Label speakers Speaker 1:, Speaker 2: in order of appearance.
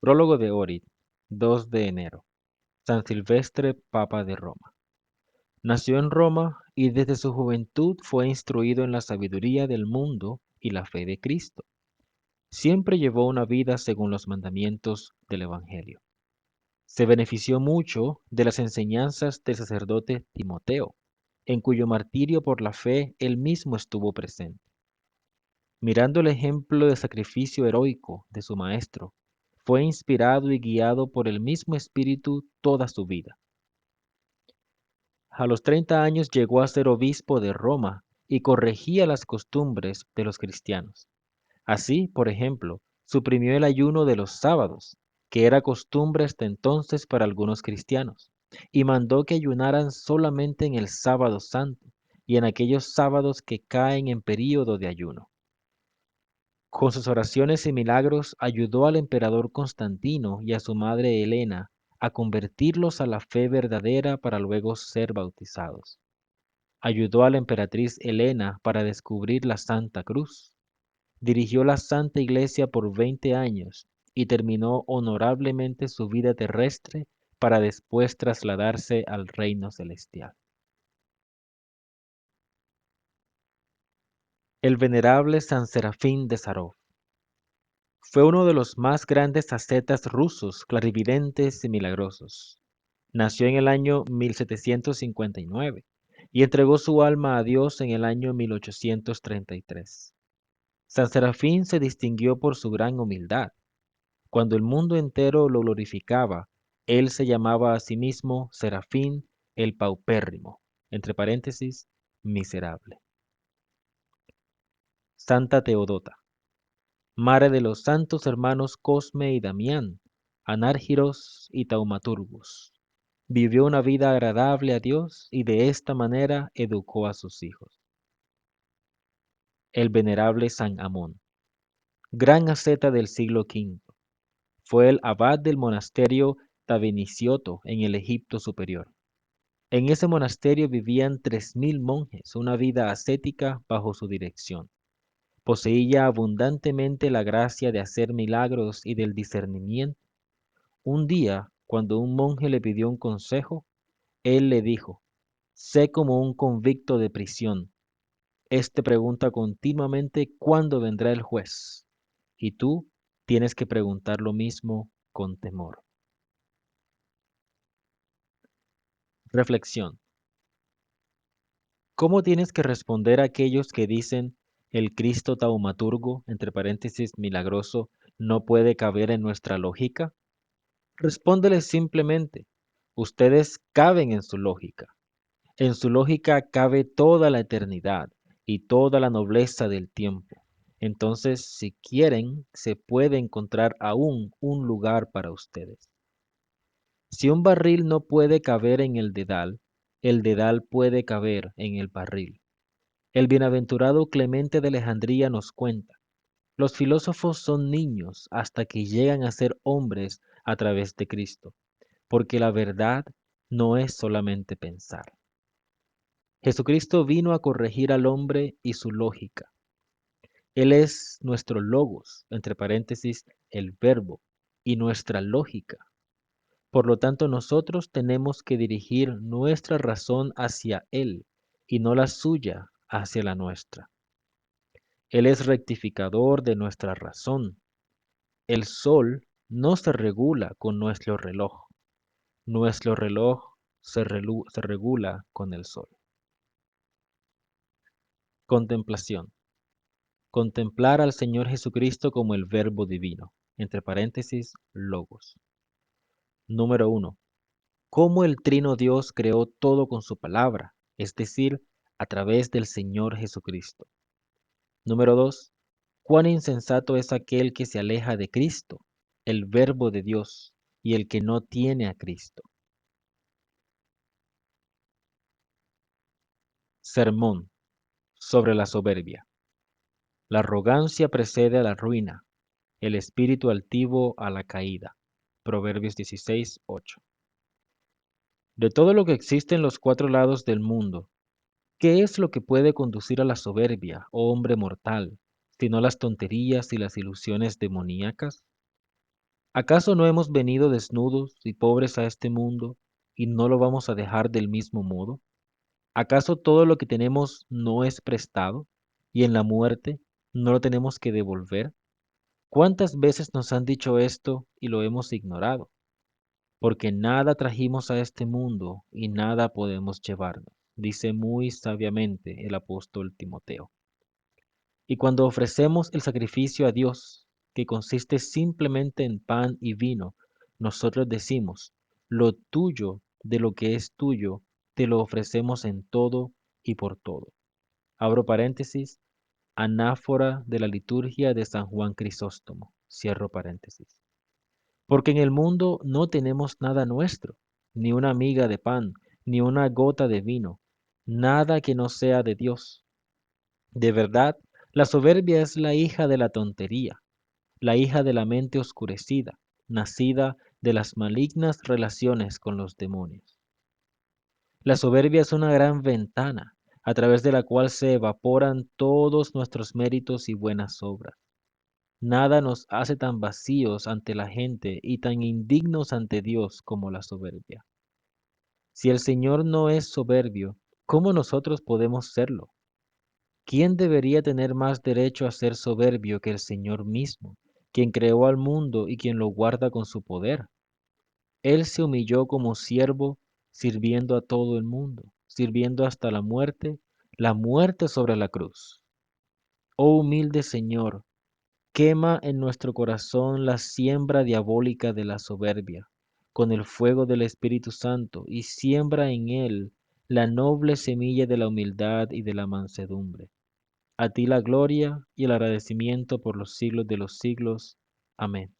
Speaker 1: Prólogo de Orid, 2 de enero. San Silvestre, Papa de Roma. Nació en Roma y desde su juventud fue instruido en la sabiduría del mundo y la fe de Cristo. Siempre llevó una vida según los mandamientos del Evangelio. Se benefició mucho de las enseñanzas del sacerdote Timoteo, en cuyo martirio por la fe él mismo estuvo presente. Mirando el ejemplo de sacrificio heroico de su maestro, fue inspirado y guiado por el mismo Espíritu toda su vida. A los 30 años llegó a ser obispo de Roma y corregía las costumbres de los cristianos. Así, por ejemplo, suprimió el ayuno de los sábados, que era costumbre hasta entonces para algunos cristianos, y mandó que ayunaran solamente en el sábado santo y en aquellos sábados que caen en período de ayuno. Con sus oraciones y milagros ayudó al emperador Constantino y a su madre Helena a convertirlos a la fe verdadera para luego ser bautizados. Ayudó a la emperatriz Helena para descubrir la Santa Cruz. Dirigió la Santa Iglesia por 20 años y terminó honorablemente su vida terrestre para después trasladarse al reino celestial. El venerable San Serafín de Sarov fue uno de los más grandes ascetas rusos, clarividentes y milagrosos. Nació en el año 1759 y entregó su alma a Dios en el año 1833. San Serafín se distinguió por su gran humildad. Cuando el mundo entero lo glorificaba, él se llamaba a sí mismo Serafín el Paupérrimo, entre paréntesis, miserable. Santa Teodota, madre de los santos hermanos Cosme y Damián, Anárgiros y Taumaturgos. Vivió una vida agradable a Dios y de esta manera educó a sus hijos. El venerable San Amón, gran asceta del siglo V, fue el abad del monasterio Tavenicioto en el Egipto superior. En ese monasterio vivían 3000 monjes, una vida ascética bajo su dirección. Poseía abundantemente la gracia de hacer milagros y del discernimiento. Un día, cuando un monje le pidió un consejo, él le dijo: sé como un convicto de prisión. Este pregunta continuamente cuándo vendrá el juez, y tú tienes que preguntar lo mismo con temor. Reflexión. ¿Cómo tienes que responder a aquellos que dicen el Cristo taumaturgo, entre paréntesis milagroso, no puede caber en nuestra lógica? Respóndeles simplemente: ustedes caben en su lógica. En su lógica cabe toda la eternidad y toda la nobleza del tiempo. Entonces, si quieren, se puede encontrar aún un lugar para ustedes. Si un barril no puede caber en el dedal puede caber en el barril. El bienaventurado Clemente de Alejandría nos cuenta: los filósofos son niños hasta que llegan a ser hombres a través de Cristo, porque la verdad no es solamente pensar. Jesucristo vino a corregir al hombre y su lógica. Él es nuestro logos, entre paréntesis, el verbo, y nuestra lógica. Por lo tanto, nosotros tenemos que dirigir nuestra razón hacia Él y no la suya hacia la nuestra. Él es rectificador de nuestra razón. El sol no se regula con nuestro reloj se regula con el sol. Contemplación. Contemplar al Señor Jesucristo como el Verbo divino, entre paréntesis, logos. Número 1. Cómo el Trino Dios creó todo con su palabra, es decir, a través del Señor Jesucristo. Número 2. Cuán insensato es aquel que se aleja de Cristo, el Verbo de Dios, y el que no tiene a Cristo. Sermón sobre la soberbia. La arrogancia precede a la ruina, el espíritu altivo a la caída. Proverbios 16:8. De todo lo que existe en los 4 lados del mundo, ¿qué es lo que puede conducir a la soberbia, oh hombre mortal, sino las tonterías y las ilusiones demoníacas? ¿Acaso no hemos venido desnudos y pobres a este mundo y no lo vamos a dejar del mismo modo? ¿Acaso todo lo que tenemos no es prestado y en la muerte no lo tenemos que devolver? ¿Cuántas veces nos han dicho esto y lo hemos ignorado? Porque nada trajimos a este mundo y nada podemos llevarnos, dice muy sabiamente el apóstol Timoteo. Y cuando ofrecemos el sacrificio a Dios, que consiste simplemente en pan y vino, nosotros decimos, lo tuyo de lo que es tuyo, te lo ofrecemos en todo y por todo. Abro paréntesis, anáfora de la liturgia de San Juan Crisóstomo. Cierro paréntesis. Porque en el mundo no tenemos nada nuestro, ni una miga de pan, ni una gota de vino, nada que no sea de Dios. De verdad, la soberbia es la hija de la tontería, la hija de la mente oscurecida, nacida de las malignas relaciones con los demonios. La soberbia es una gran ventana, a través de la cual se evaporan todos nuestros méritos y buenas obras. Nada nos hace tan vacíos ante la gente y tan indignos ante Dios como la soberbia. Si el Señor no es soberbio, ¿cómo nosotros podemos serlo? ¿Quién debería tener más derecho a ser soberbio que el Señor mismo, quien creó al mundo y quien lo guarda con su poder? Él se humilló como siervo, sirviendo a todo el mundo, sirviendo hasta la muerte sobre la cruz. Oh humilde Señor, quema en nuestro corazón la siembra diabólica de la soberbia, con el fuego del Espíritu Santo, y siembra en él la noble semilla de la humildad y de la mansedumbre. A ti la gloria y el agradecimiento por los siglos de los siglos. Amén.